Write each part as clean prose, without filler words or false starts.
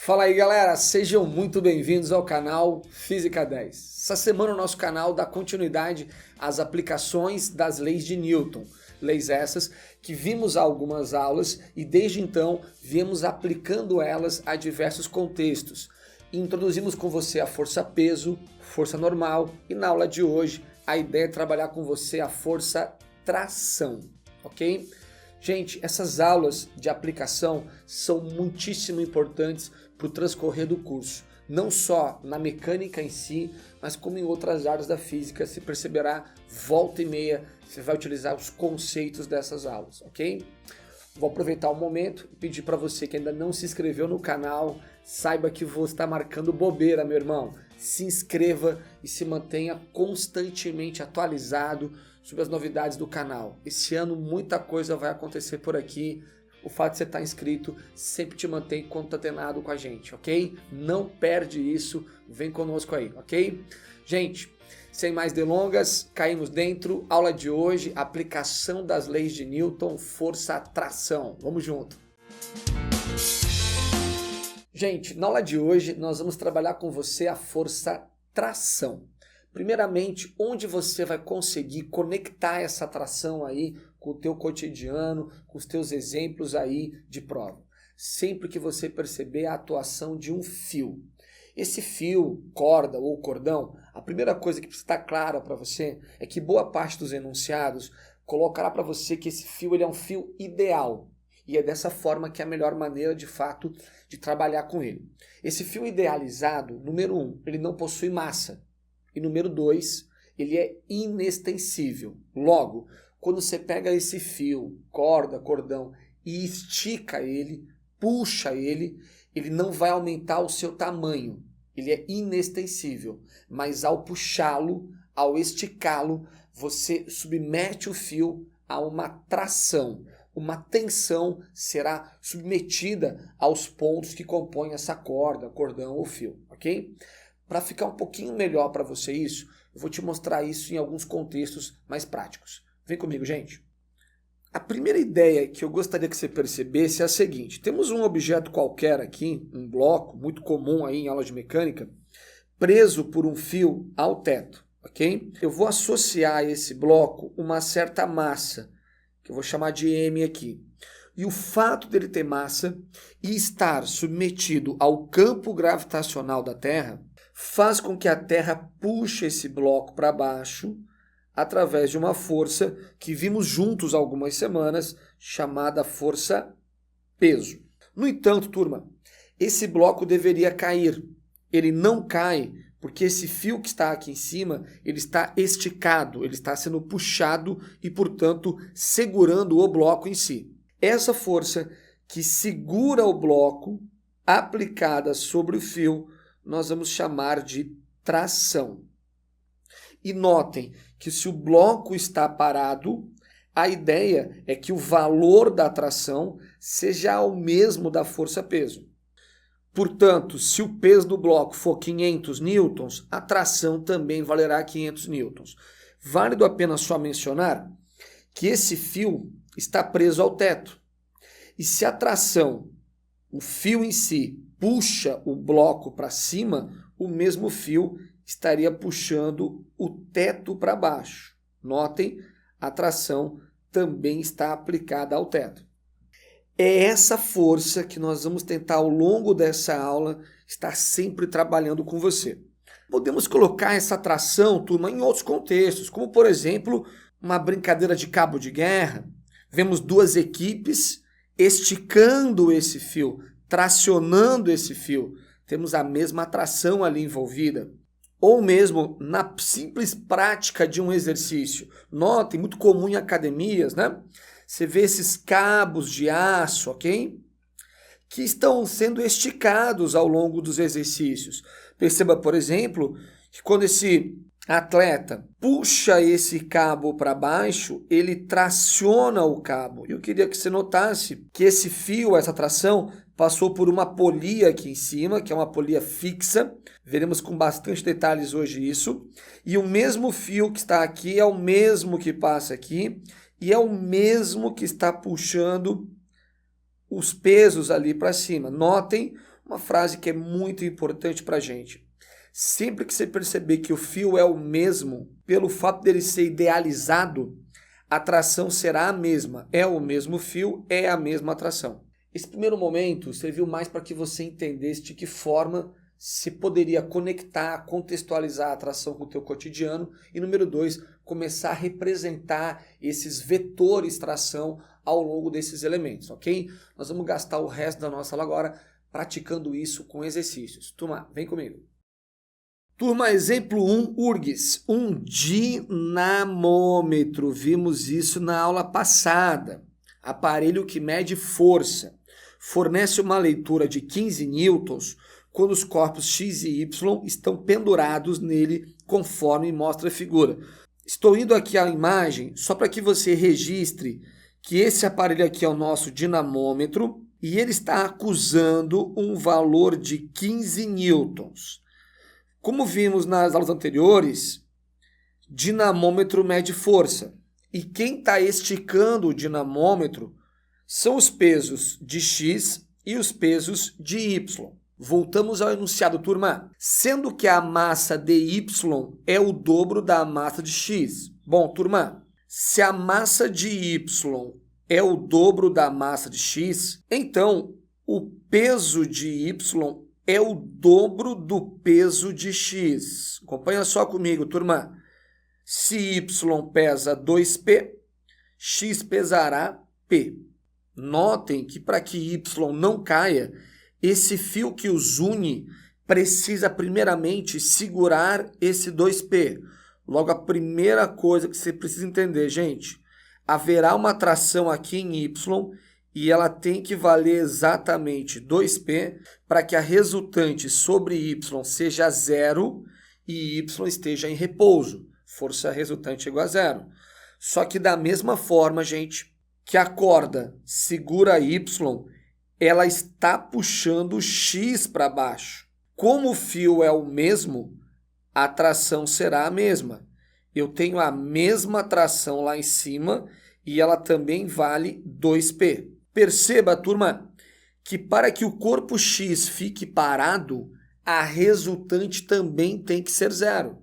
Fala aí galera, sejam muito bem-vindos ao canal Física 10. Essa semana o nosso canal dá continuidade às aplicações das leis de Newton. Leis essas que vimos algumas aulas e desde então viemos aplicando elas a diversos contextos. Introduzimos com você a força-peso, força normal e na aula de hoje a ideia é trabalhar com você a força-tração, ok? Gente, essas aulas de aplicação são muitíssimo importantes para o transcorrer do curso. Não só na mecânica em si, mas como em outras áreas da física, se perceberá, volta e meia, você vai utilizar os conceitos dessas aulas, ok? Vou aproveitar o momento e pedir para você que ainda não se inscreveu no canal, saiba que você está marcando bobeira, meu irmão. Se inscreva e se mantenha constantemente atualizado sobre as novidades do canal. Esse ano muita coisa vai acontecer por aqui. O fato de você estar inscrito sempre te mantém concatenado com a gente, ok? Não perde isso, vem conosco aí, ok? Gente, sem mais delongas, caímos dentro. Aula de hoje, aplicação das leis de Newton, força-tração. Vamos junto! Gente, na aula de hoje nós vamos trabalhar com você a força-tração. Primeiramente, onde você vai conseguir conectar essa tração aí com o teu cotidiano, com os teus exemplos aí de prova. Sempre que você perceber a atuação de um fio. Esse fio, corda ou cordão, a primeira coisa que precisa estar clara para você é que boa parte dos enunciados colocará para você que esse fio ele é um fio ideal. E é dessa forma que é a melhor maneira, de fato, de trabalhar com ele. Esse fio idealizado, número 1, ele não possui massa. E número 2, ele é inextensível. Logo, quando você pega esse fio, corda, cordão, e estica ele, puxa ele, ele não vai aumentar o seu tamanho. Ele é inextensível. Mas ao puxá-lo, ao esticá-lo, você submete o fio a uma tração. Uma tensão será submetida aos pontos que compõem essa corda, cordão ou fio, ok? Para ficar um pouquinho melhor para você isso, eu vou te mostrar isso em alguns contextos mais práticos. Vem comigo, gente. A primeira ideia que eu gostaria que você percebesse é a seguinte. Temos um objeto qualquer aqui, um bloco, muito comum aí em aula de mecânica, preso por um fio ao teto, ok? Eu vou associar a esse bloco uma certa massa, que eu vou chamar de M aqui. E o fato dele ter massa e estar submetido ao campo gravitacional da Terra faz com que a Terra puxe esse bloco para baixo através de uma força que vimos juntos há algumas semanas, chamada força-peso. No entanto, turma, esse bloco deveria cair. Ele não cai porque esse fio que está aqui em cima, ele está esticado, ele está sendo puxado e, portanto, segurando o bloco em si. Essa força que segura o bloco, aplicada sobre o fio, nós vamos chamar de tração. E notem que se o bloco está parado, a ideia é que o valor da tração seja o mesmo da força-peso. Portanto, se o peso do bloco for 500 newtons, a tração também valerá 500 newtons. Válido apenas só mencionar que esse fio está preso ao teto. E se a tração, o fio em si, puxa o bloco para cima, o mesmo fio estaria puxando o teto para baixo. Notem, a tração também está aplicada ao teto. É essa força que nós vamos tentar ao longo dessa aula estar sempre trabalhando com você. Podemos colocar essa tração, turma, em outros contextos, como por exemplo, uma brincadeira de cabo de guerra. Vemos duas equipes esticando esse fio, tracionando esse fio. Temos a mesma tração ali envolvida. Ou mesmo na simples prática de um exercício. Notem, muito comum em academias, né? Você vê esses cabos de aço, ok? Que estão sendo esticados ao longo dos exercícios. Perceba, por exemplo, que quando esse atleta puxa esse cabo para baixo, ele traciona o cabo. Eu queria que você notasse que esse fio, essa tração, passou por uma polia aqui em cima, que é uma polia fixa. Veremos com bastante detalhes hoje isso. E o mesmo fio que está aqui é o mesmo que passa aqui. E é o mesmo que está puxando os pesos ali para cima. Notem Uma frase que é muito importante para a gente. Sempre que você perceber que o fio é o mesmo, pelo fato dele ser idealizado, a atração será a mesma. É o mesmo fio, é a mesma atração. Esse primeiro momento serviu mais para que você entendesse de que forma se poderia conectar, contextualizar a atração com o teu cotidiano. E número 2, começar a representar esses vetores tração ao longo desses elementos, ok? Nós vamos gastar o resto da nossa aula agora praticando isso com exercícios. Turma, vem comigo. Turma, exemplo 1, URGS, um dinamômetro. Vimos isso na aula passada. Aparelho que mede força. Fornece uma leitura de 15 newtons quando os corpos X e Y estão pendurados nele, conforme mostra a figura. Estou indo aqui à imagem só para que você registre que esse aparelho aqui é o nosso dinamômetro e ele está acusando um valor de 15 newtons. Como vimos nas aulas anteriores, dinamômetro mede força. E quem está esticando o dinamômetro são os pesos de X e os pesos de Y. Voltamos ao enunciado, turma. Sendo que a massa de Y é o dobro da massa de X. Bom, turma, se a massa de Y é o dobro da massa de X, então o peso de Y é o dobro do peso de X. Acompanha só comigo, turma. Se Y pesa 2P, X pesará P. Notem que para que Y não caia, esse fio que os une precisa primeiramente segurar esse 2P. Logo, a primeira coisa que você precisa entender, gente, haverá uma tração aqui em Y e ela tem que valer exatamente 2P para que a resultante sobre Y seja zero e Y esteja em repouso. Força resultante igual a zero. Só que da mesma forma, gente, que a corda segura Y, ela está puxando X para baixo. Como o fio é o mesmo, a tração será a mesma. Eu tenho a mesma tração lá em cima e ela também vale 2P. Perceba, turma, que para que o corpo X fique parado, a resultante também tem que ser zero.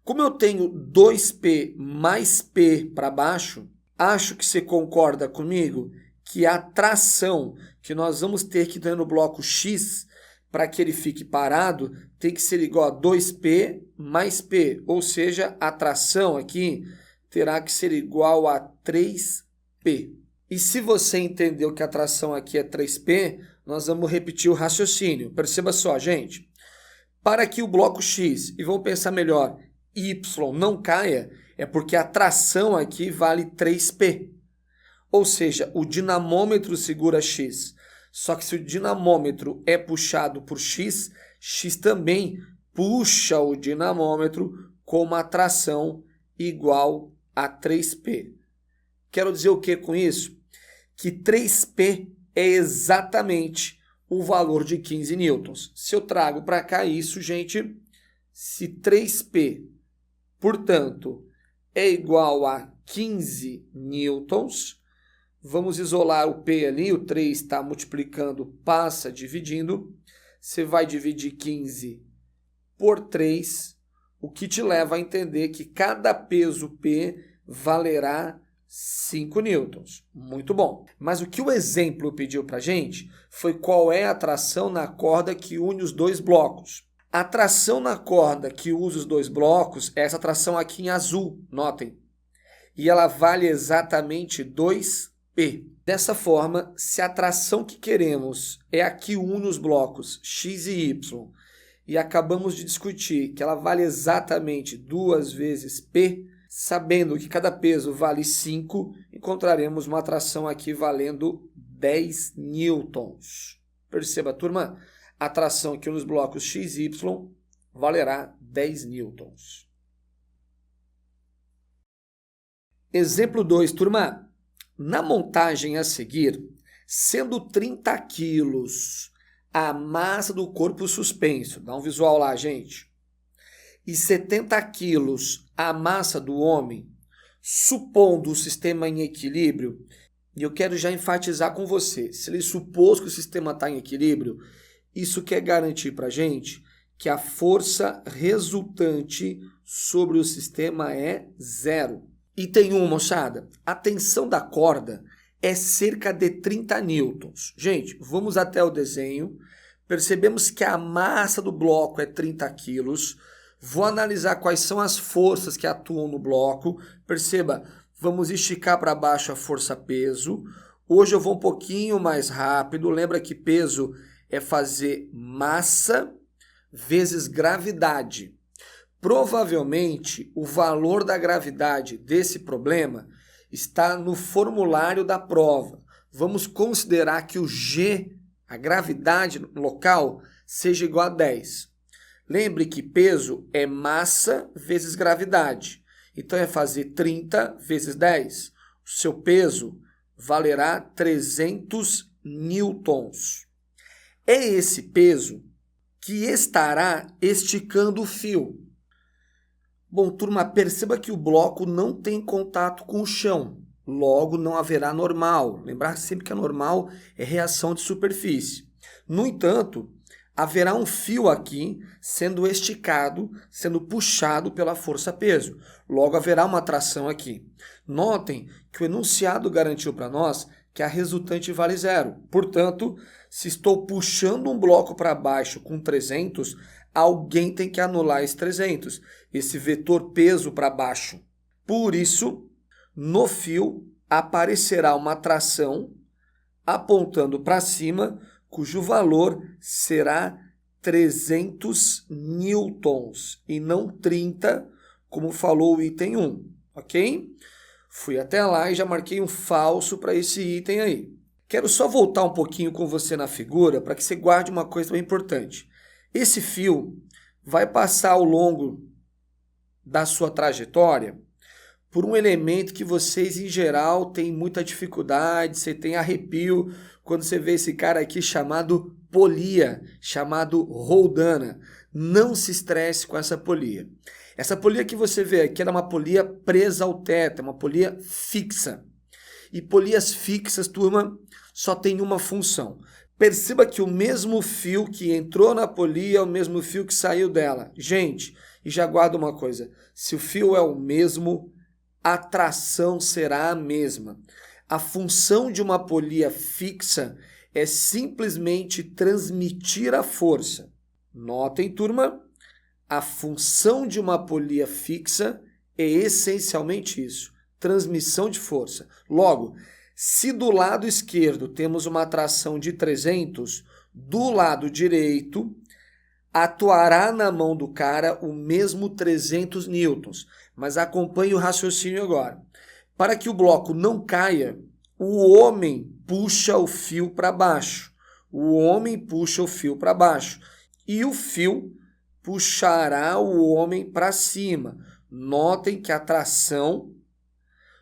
Como eu tenho 2P mais P para baixo, acho que você concorda comigo que a tração que nós vamos ter que ter no bloco X para que ele fique parado tem que ser igual a 2P mais P, ou seja, a tração aqui terá que ser igual a 3P. E se você entendeu que a tração aqui é 3P, nós vamos repetir o raciocínio. Perceba só, gente. Para que o bloco X, e vamos pensar melhor, Y não caia, é porque a tração aqui vale 3P. Ou seja, o dinamômetro segura X. Só que se o dinamômetro é puxado por X, X também puxa o dinamômetro com uma tração igual a 3P. Quero dizer o que com isso? Que 3P é exatamente o valor de 15 newtons. Se eu trago para cá isso, gente, se 3P, portanto, é igual a 15 newtons, vamos isolar o P ali, o 3 está multiplicando, passa dividindo, você vai dividir 15 por 3, o que te leva a entender que cada peso P valerá 5 newtons. Muito bom. Mas o que o exemplo pediu para a gente foi qual é a tração na corda que une os dois blocos. A tração na corda que usa os dois blocos é essa tração aqui em azul, notem. E ela vale exatamente 2P. Dessa forma, se a tração que queremos é a que une os blocos X e Y, e acabamos de discutir que ela vale exatamente 2 vezes P, sabendo que cada peso vale 5, encontraremos uma tração aqui valendo 10 newtons. Perceba, turma, a tração aqui nos blocos X e Y valerá 10 newtons. Exemplo 2, turma. Na montagem a seguir, sendo 30 quilos a massa do corpo suspenso, dá um visual lá, gente, e 70 quilos a massa do homem, supondo o sistema em equilíbrio, e eu quero já enfatizar com você, se ele supôs que o sistema está em equilíbrio, Isso quer garantir para a gente que a força resultante sobre o sistema é zero. Item 1, moçada. A tensão da corda é cerca de 30 newtons. Gente, vamos até o desenho. Percebemos que a massa do bloco é 30 quilos. Vou analisar quais são as forças que atuam no bloco. Perceba, vamos esticar para baixo a força-peso. Hoje eu vou um pouquinho mais rápido. Lembra que peso é fazer massa vezes gravidade. Provavelmente, o valor da gravidade desse problema está no formulário da prova. Vamos considerar que o G, a gravidade local, seja igual a 10. Lembre que peso é massa vezes gravidade. Então, é fazer 30 vezes 10. O seu peso valerá 300 newtons. É esse peso que estará esticando o fio. Bom, turma, perceba que o bloco não tem contato com o chão. Logo, não haverá normal. Lembrar sempre que a normal é reação de superfície. No entanto, haverá um fio aqui sendo esticado, sendo puxado pela força-peso. Logo, haverá uma tração aqui. Notem que o enunciado garantiu para nós que a resultante vale zero. Portanto, se estou puxando um bloco para baixo com 300, alguém tem que anular esse 300, esse vetor peso para baixo. Por isso, no fio aparecerá uma tração apontando para cima, cujo valor será 300 newtons e não 30, como falou o item 1, ok? Fui até lá e já marquei um falso para esse item aí. Quero só voltar um pouquinho com você na figura para que você guarde uma coisa bem importante. Esse fio vai passar ao longo da sua trajetória por um elemento que vocês, em geral, têm muita dificuldade, você tem arrepio quando você vê esse cara aqui chamado polia, chamado roldana. Não se estresse com essa polia. Essa polia que você vê aqui é uma polia presa ao teto, é uma polia fixa. E polias fixas, turma, só tem uma função. Perceba que o mesmo fio que entrou na polia é o mesmo fio que saiu dela. Gente, e já guarda uma coisa, se o fio é o mesmo, a tração será a mesma. A função de uma polia fixa é simplesmente transmitir a força. Notem, turma, a função de uma polia fixa é essencialmente isso, transmissão de força. Logo, se do lado esquerdo temos uma tração de 300, do lado direito atuará na mão do cara o mesmo 300 newtons. Mas acompanhe o raciocínio agora. Para que o bloco não caia, o homem puxa o fio para baixo. O homem puxa o fio para baixo. E o fio puxará o homem para cima. Notem que a tração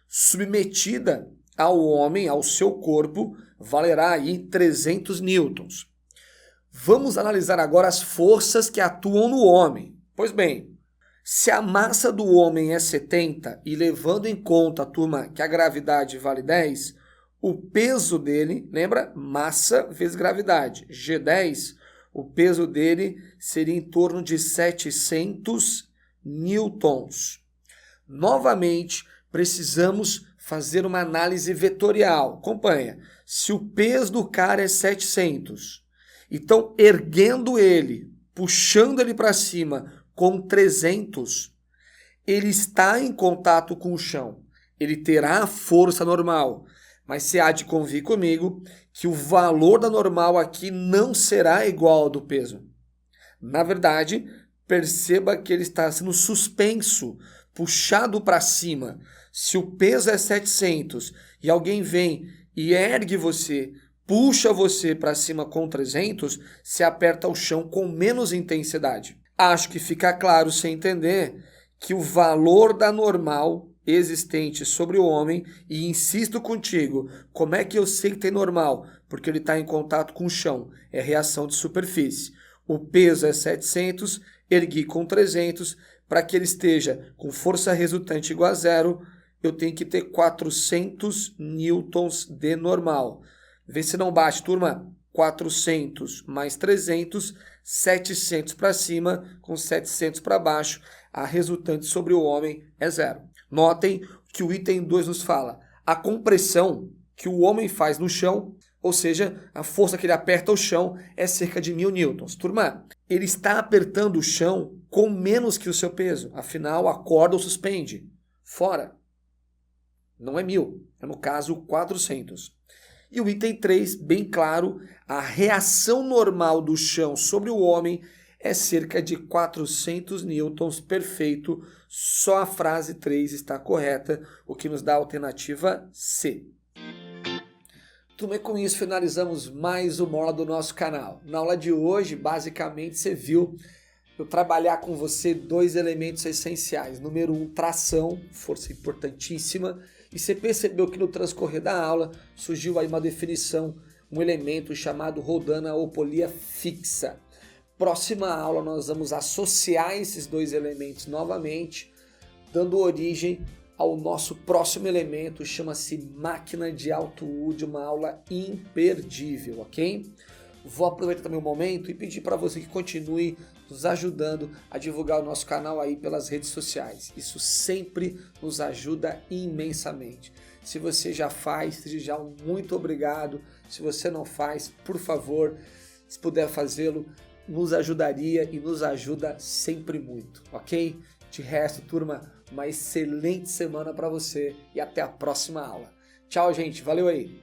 submetida ao homem, ao seu corpo, valerá aí 300 newtons. Vamos analisar agora as forças que atuam no homem. Pois bem, se a massa do homem é 70 e levando em conta, turma, que a gravidade vale 10, o peso dele, lembra? Massa vezes gravidade. G10, o peso dele seria em torno de 700 newtons. Novamente, precisamos fazer uma análise vetorial. Acompanha. Se o peso do cara é 700, então erguendo ele, puxando ele para cima com 300, ele está em contato com o chão. Ele terá a força normal. Mas você há de convir comigo que o valor da normal aqui não será igual ao do peso. Na verdade, perceba que ele está sendo suspenso, puxado para cima. Se o peso é 700 e alguém vem e ergue você, puxa você para cima com 300, se aperta o chão com menos intensidade. Acho que fica claro sem entender que o valor da normal existente sobre o homem, e insisto contigo, como é que eu sei que tem normal? Porque ele está em contato com o chão, é reação de superfície. O peso é 700, ergui com 300, para que ele esteja com força resultante igual a zero, eu tenho que ter 400 newtons de normal. Vê se não bate, turma. 400 mais 300, 700 para cima, com 700 para baixo, a resultante sobre o homem é 0. Notem que o item 2 nos fala a compressão que o homem faz no chão, ou seja, a força que ele aperta o chão é cerca de 1000 newtons. Turma, ele está apertando o chão com menos que o seu peso, afinal a corda o suspende. Fora. Não é 1000, é no caso 400. E o item 3, bem claro, a reação normal do chão sobre o homem é cerca de 400 newtons, perfeito. Só a frase 3 está correta, o que nos dá a alternativa C. Turma, com isso finalizamos mais uma aula do nosso canal. Na aula de hoje, basicamente, você viu eu trabalhar com você 2 elementos essenciais. Número 1, tração, força importantíssima. E você percebeu que no transcorrer da aula surgiu aí uma definição, um elemento chamado rodana ou polia fixa. Próxima aula nós vamos associar esses 2 elementos novamente, dando origem ao nosso próximo elemento, chama-se máquina de alto Wood, uma aula imperdível, ok? Vou aproveitar também o momento e pedir para você que continue nos ajudando a divulgar o nosso canal aí pelas redes sociais. Isso sempre nos ajuda imensamente. Se você já faz, seja já um muito obrigado. Se você não faz, por favor, se puder fazê-lo, nos ajudaria e nos ajuda sempre muito, ok? De resto, turma, uma excelente semana para você e até a próxima aula. Tchau, gente. Valeu aí!